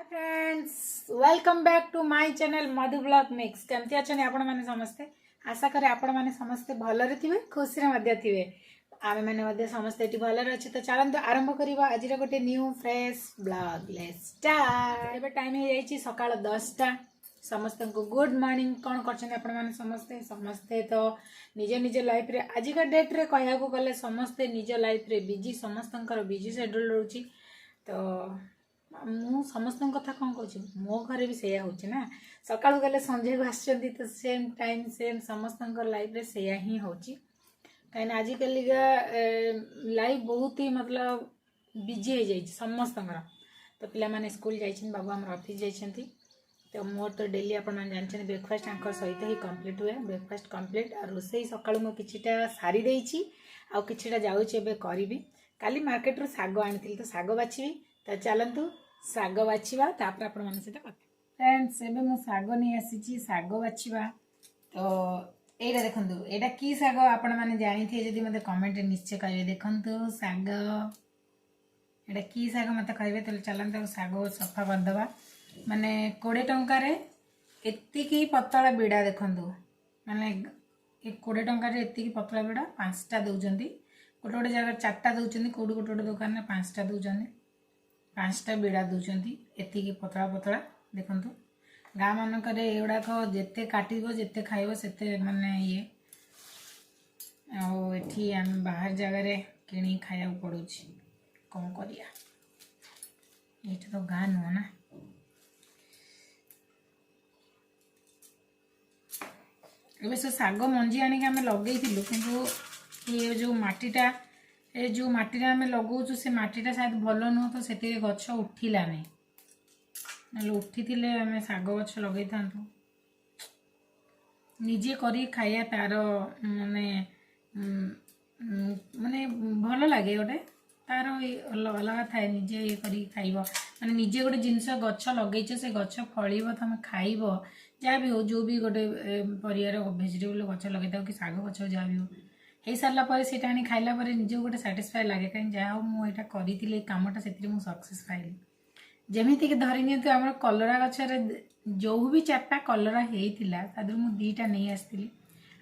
Hi friends, welcome back to my channel Madhu blog mix. केमती अच्छे आपण मैंने समस्ते आशा करे आपण मैंने समस्ते भलरे थिबे, खुशी रे थिबे। आमे मैंने मध्य समस्ते एटी भलरे अछि। तो चलंतु आरंभ करिबा आज गोटे new fresh blog. Let's start. एबे टाइम हे जाईची सकाळ 10टा। समस्त को गुड मॉर्निंग। कौन करछन आपण मैंने समस्ते समस्ते तो निज निज लाइफ रे आज का डेट रे कहया को गले समस्ते निज लाइफ रे बिजी, समस्तंकर बिजी शेड्यूल रहउची। तो मु समस्त कथा कौन कहूँ, मो घर भी सैया हो ना। सकाल गले संजय को आसछंती तो सेम टाइम सेम समस्त लाइफ रे सैया ही हो। कहीं आजिकल लाइफ बहुत ही मतलब बिजी हो जाए समस्त। तो पिला माने स्कूल जाइछन, बाबू हमर ऑफिस जाइछंती। तो मोर तो डेली आपण जानछन ब्रेकफास्ट आंकर सहित ही कंप्लीट हुए। ब्रेकफास्ट कंप्लीट और रोसई सकाळु मो किछिटा सारी देइछि आ किछिटा जाउछि एबे करिवि। काली मार्केट रो साग आनिथिल तो साग बाछिबि। तो चलंतु साग बाछिबा तापर आपण माने सेटा कथा। फ्रेंड्स एबे मो साग नै आसीछि साग बाछिबा। तो एटा देखंतु एटा की साग आपण माने जानि थे जदि मते कमेंट रे निश्चय करिवे। देखंतु साग एटा की साग मते कहबे। तो चलंतु साग सफा कर दबा। माने 20 टंका रे एत्तिकी पतला बिडा देखंतु। माने 20 टंका रे एत्तिकी पतला बिडा 5टा दउचंती। गोटे गोटे जगह 4टा दउचंती, कोड गोटे गोटे दुकान में 5टा दउचंती। 5टा बिड़ा दउचंती एत्तिकी पतला पतला देखंतु। गाँ मानक एगुड़ाक जिते काटो जिते खाइब सेते माने ये आठी आम बाहर जगार कि खाया पड़ू। कौन करिया, ये तो गाँ नुह ना। ए से साग मंजी आनिक आम लगे कि ये जो माटीटा ए जो माटी आम लगौचु से माटीटा शायद भल नुह। तो से गछ उठिला नहीं, ना उठी थे आम साग गछ लगे था। निजे करी खाया तार माने माने भल लगे गोटे तार अलग थाए। निजे ये करी खाइब माने निजे गोटे जिनस गछ लगे से गछ फल तुम खाइब जहाँ भी हो। जो भी गोटे परिवार भेजिटेबल गछ लगे था कि साग गछ जहाँ भी हो सारा पर से खाइला निजे गोटे साटिस्फाई लगे। कहीं जहाँ हो मुझे करी कामटा से सक्सेस पाइली। जमीती कि धरी नि आम कलरा गचर जो भी 4टा कलरा होता तादर मुझे 2टा नहीं आसती।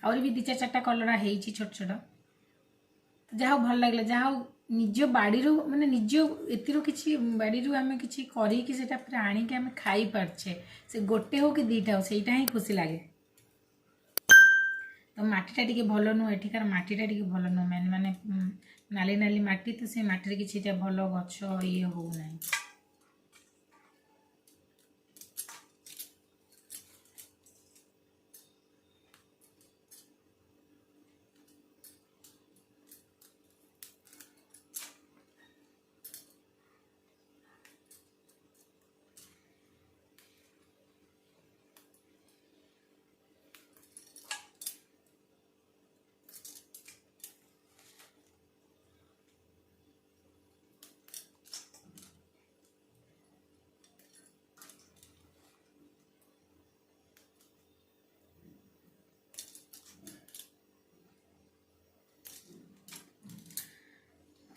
आहरी भी 2-4टा कलरा हो छोट छोट। तो जहाँ भल लगे जहाँ निज बाड़ी माने निज एतिर किसी बाड़ी आम कि फिर आणिक आम खाई पार्चे से गोटे हो कि 2टा हो सहीटा ही खुशी लगे। तो माटीटा टी भल नुह, एठिकार माटीटा टी भल नुह। मैंने माने नाली नाली माटी तो से माटी किसी भल गछ ये हो ना।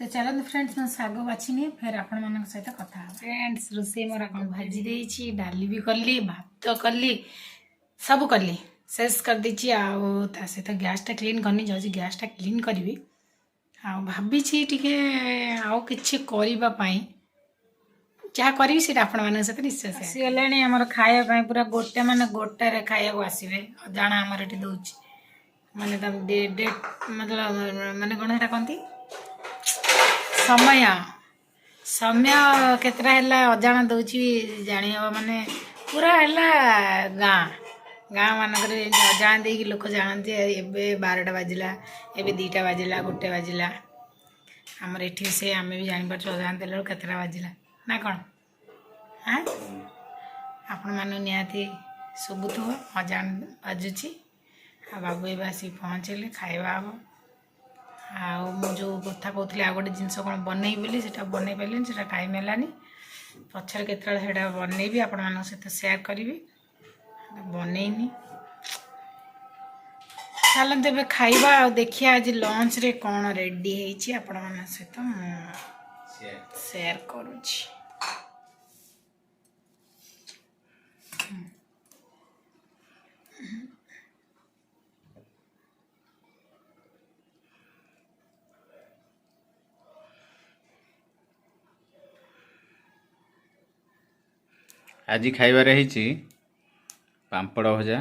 तो चलो फ्रेंड्स मैं साग बाछी फिर आपण मान सहित कथा। फ्रेंड्स रोसे मोर भाजी देछि, डाली भी कली, भात कली, सब कली शेष कर देछि। आ सहित गैसटा क्लीन करनी जाऊँ, गैसटा क्लीन करी आ भाभी टिके आउ किछि करिबा पई जहाँ करी से आपण मान सहित निश्चय आसीगले। आमर खाया पूरा गोटे माने गोटे खाया आसवे जाना आमर ये दौर माने डेट मतलब माने कौन है कहती समय समय केतरा है अजाणा दौची जानी हम माने पूरा है गाँ गाँ मानक अजाणा दे लोक जानते एबे 12टा बाजिला, एबे 2टा बाजिला, 1टा बाजिला। आमर एठी से आम भी जानी पार्छ अजाणा देला केतरा बाजिला ना कौन। हाँ आपण मानु निहाती शुभुथुव अजाण बाजुची। आ बाबू ए आसी पहुँचले खाଇବା हम। जो कथा कहती आ गए जिनस कौन बनई बोली से बनई पारे से टाइम है पचर के बनईबी आपण मान सहित सेयार करी बनईनी। चलते ए खाइबा देखिए आज लंच रे कौन रेडी है आपण मान सहित सेयार करुछि। आज खाइबारे ହେଇଛି पांपड़ भजा,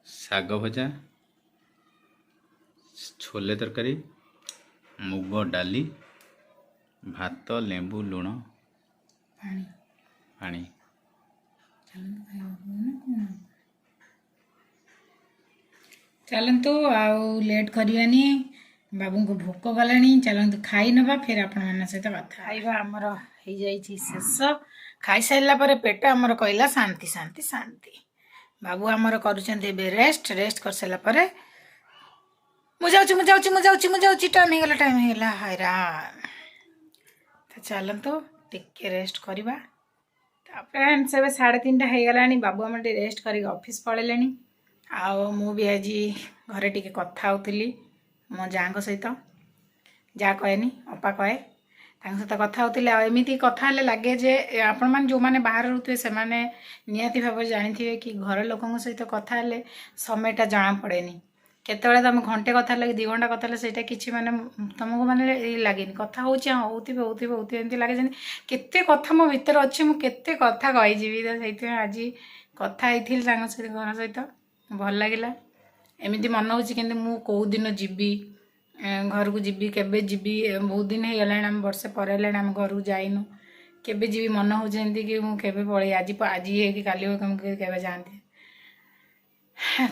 साग भजा, छोले तरकारी, मुग डाली, भात, लेंबू, लुण, पानी पानी। चलतु आउ लेट करवानी बाबू को भोक गलानी चलतु खाई नवा फिर आपण मन सहित कथा खाइबा हमर हो जाइछि शेष खाई साइला पर पेट हमर कहला शांति शांति शांति बाबू हमर करूछन्ते बे रेस्ट रेस्ट कर साइला पर मुझाउछि टाइम हेला हायरा तो चलतु टिके रेस्ट करवा फ्रेंड्स एबे 3:30 हो गलानी बाबू हमर रेस्ट करी ऑफिस पळेलेनी आउ मु भी आज घरे टिके कथा होतली मो जांग सहित जा कहेनी अपा कहे सहित कथा होतली आ एमिति कथा हेले लागे जे आपण मान जो माने बाहर रहउतबे से माने नियाती भाव जानिथिबे कि घर लोकन सहित कथा हेले समयटा जाना पड़ेनी केतबेले तुम घंटे कथा लगे 2 घंटा कथा सेटा किछि माने तुमको माने लागेनी कथा होउछि होउथिबे एमति लागे जनी केते कथा मो भीतर अछि मु केते कथा कहि जीवी तो सहित आज कथा हेथिल संग सहित घर सहित भल लगिला एमती मन हो मु कौ दिन जीवी घर को जीवी केबे जीवी बहुत दिन हो गला आम वर्षे पर आम घर को जाइनु केबे जीवी मन हो कि मु केबे पळे आज आज कि काली केबे जानते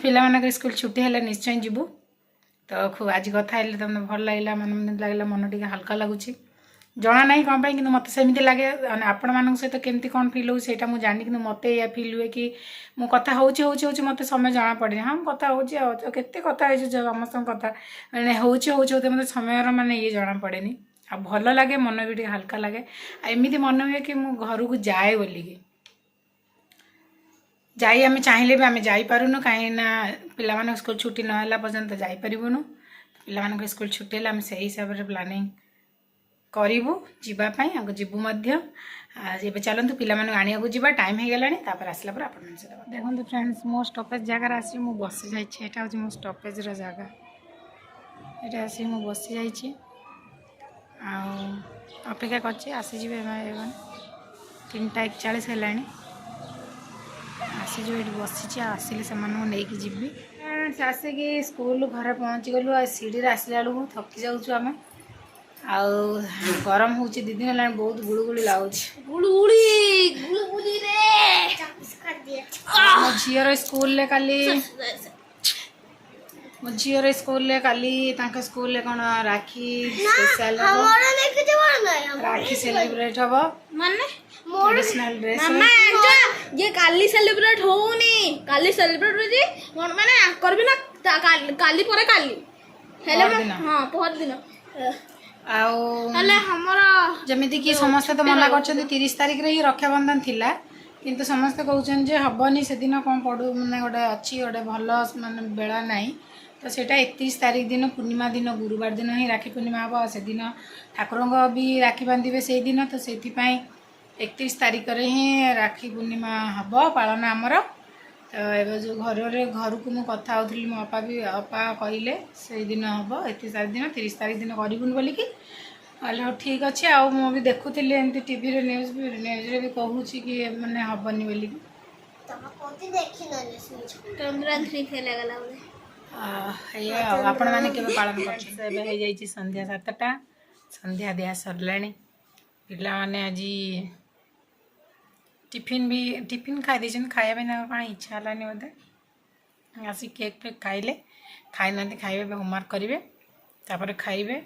पिला स्कूल छुट्टी है निश्चय जीवु तो खूब आज कथा है तुम भल लगे मन लगे मन टे हल्का लगुच जना ना कौन कि मत सेमती लगे आपण मान सहित केमती कौन फिल हो सहीटा मुझे जानी कि मत या फिल हुए कि मु कथा होची मत समय जना पड़े हाँ कथा होते कथा समस्त कथा मैंने होते मत समय माने ये जना पड़े आ भल लगे मन भी हल्का लगे एमती मन हुए कि मु घर को जाए बोलिकी जाई आम चाहिए भी आम जापरूनु कहीं पिला स्कूल छुट्टी ना पर्यंत जापरूनु पिला स्कूल छुट्टी है आम से हिसाब से प्लानिंग करूँ जीवाई आगे जीवु चलतु पिला आने को जीवा टाइम हो गलानी आसला पर आप देखो फ्रेंड्स मो स्टपेज जगार आसी मु बसी जाइए हूँ मो स्टपेज जगह ये आसी मु बसी जाइए अपेक्षा कर आसीजे 3:41 है आसी जो ये बसी आसिले से नहीं जीवी आसिक स्कूल घर पहुँची गलु सीढ़ी आसला बेलू थकी जाऊँ आम गरम हो 2 दिन है बहुत गुड़गुड़ी लगुच मो झीर स्कूल मो झीर स्कूल स्कूल कौन राखी स्पेशल राखी सेलिब्रेट हम ट्रेडिशनल ड्रेस ये काली सेलिब्रेट होनी काली सेलिब्रेट होजी माने करबी ना काली परे काली हेले हां बहुत दिन जमीती कि समस्त तो मना कर 30 तारिख रे ही रक्षाबंधन थिला किंतु समस्त कहउछन जे हबनी से दिन कोन पडू माने गोटे अच्छी गोटे भल माने बेला नाही तो सेटा 31 तारिख दिन पूर्णिमा दिन गुरुवार दिन ही राखी पूर्णिमा हम से दिन ठाकुर भी राखी बांधे से दिन तो से 31 तारिख रे ही राखी पूर्णिमा हम पालन आमर तो ये जो घर को मुझे कथा होती मो अपा कहले से दिन हम 31 तारिख दिन 30 तारिख दिन करूँ बोलिकी हाँ ठीक अच्छे आ भी देखुली एमती टीवी रे न्यूज भी कहूँ कि मैंने हेनी बोलिकी आपण मैंने पालन कर संध्या 7टा संध्या दिया सरला पिला माने आज टिफिन खाई देछन खाया भी ना कौन इच्छा है बोधे आसी केक फेक खाइले खाई ना खाइबे होमवर्क करेंगे तापर खाइबे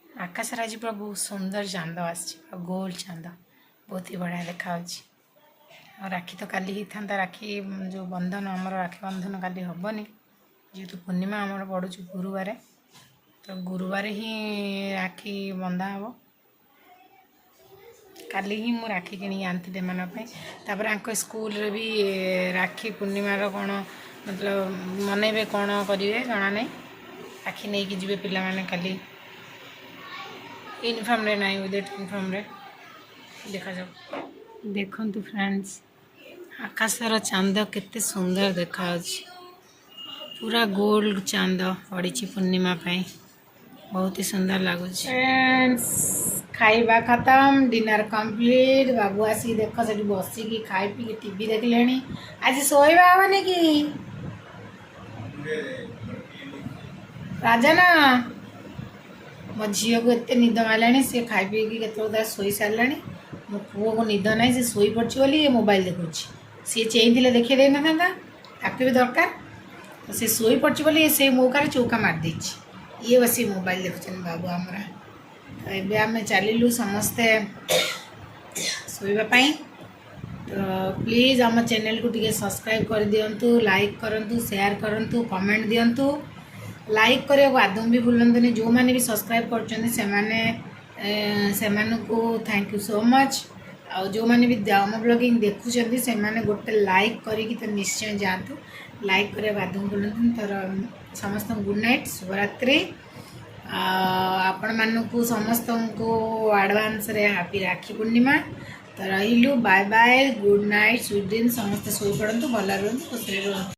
आकाश आज पूरा बहुत सुंदर चांद आस गोल चांद बहुत ही बढ़िया देखा और राखी तो काली ही था राखी जो बंधन आमर राखी बंधन काली हेनी जेहेतु पूर्णिमा आमर पड़ू गुरुवार तो गुरुवार ही राखी बंधा हम काली ही मु राखी किणी आनती मानपर आंक स्कूल रे भी राखी पूर्णिमार कौन मतलब मनइबे कौन करेंगे जना नहीं राखी नहीं कि जी पिला माने काली यूनिफॉर्म रे नहीं विदाउट यूनिफॉर्म रे देखा जाओ देखंतु फ्रेंड्स आकाशर चांद केते सुंदर देखा पूरा गोल्ड चांद पड़ी पूर्णिमा बहुत ही सुंदर लगुच फ्रेंड्स खाइबा खत्म डिनर कंप्लीट बाबू आसिक देख से बसिकी खाई पी टीवी देखले आज शोवा हेनी कि राजना मो झील को एत निद मारे सी खाई पी के शोई सारे मो पुओ को निद ना सी शोई पड़ी बोली मोबाइल देखुँ सी चेई देखी दे ना ताकि भी दरकार तो सी शोई पड़ी बोली से मौका चौका मारदे ये बस मोबाइल देखुन बाबू आमरा तो ये आम चलू समस्ते शोवाई तो प्लीज आम चैनल को टी सब्सक्राइब कर दिंतु लाइक करूँ शेयर करूँ कमेंट दिंतु लाइक करने को आदम भी भूलते जो मैंने भी सब्सक्राइब कर थैंक यू सो मच आ जो मैंने भी आम ब्लॉगिंग देखुं से मैंने गोटे लाइक करी तो निश्चय जातु लाइक करने को आदम भूलते तो समस्त गुड नाइट शुभरात्रि आपण मानू समस्त को एडवांस रे हैप्पी राखी पूर्णिमा तो रही bye bye good night sweet dream समस्त शोई पड़तु भल रुहतु खुशी रुहतु।